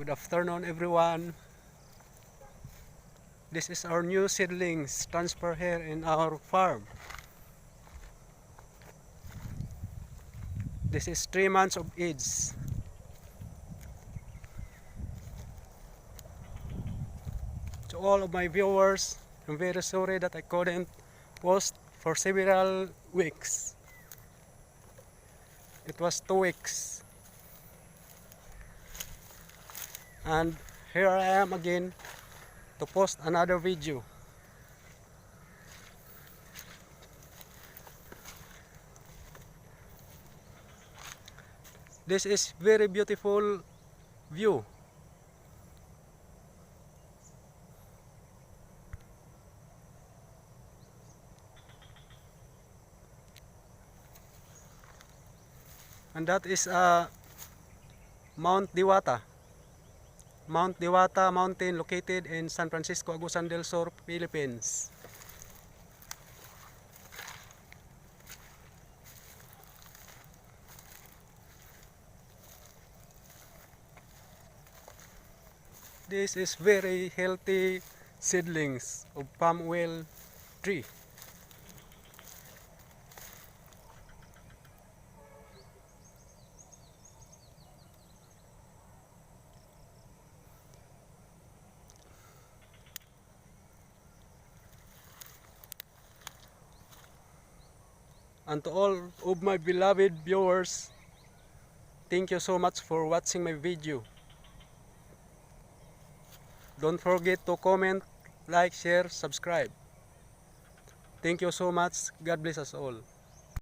Good afternoon, everyone. This is our new seedlings transfer here in our farm. This is 3 months of age. To all of my viewers, I'm very sorry that I couldn't post for several weeks. It was 2 weeks. And here I am again to post another video. This is very beautiful view. And that is Mount Diwata. Mount Diwata mountain located in San Francisco, Agusan del Sur, Philippines. This is very healthy seedlings of palm oil tree. And to all of my beloved viewers, thank you so much for watching my video. Don't forget to comment, like, share, subscribe. Thank you so much. God bless us all.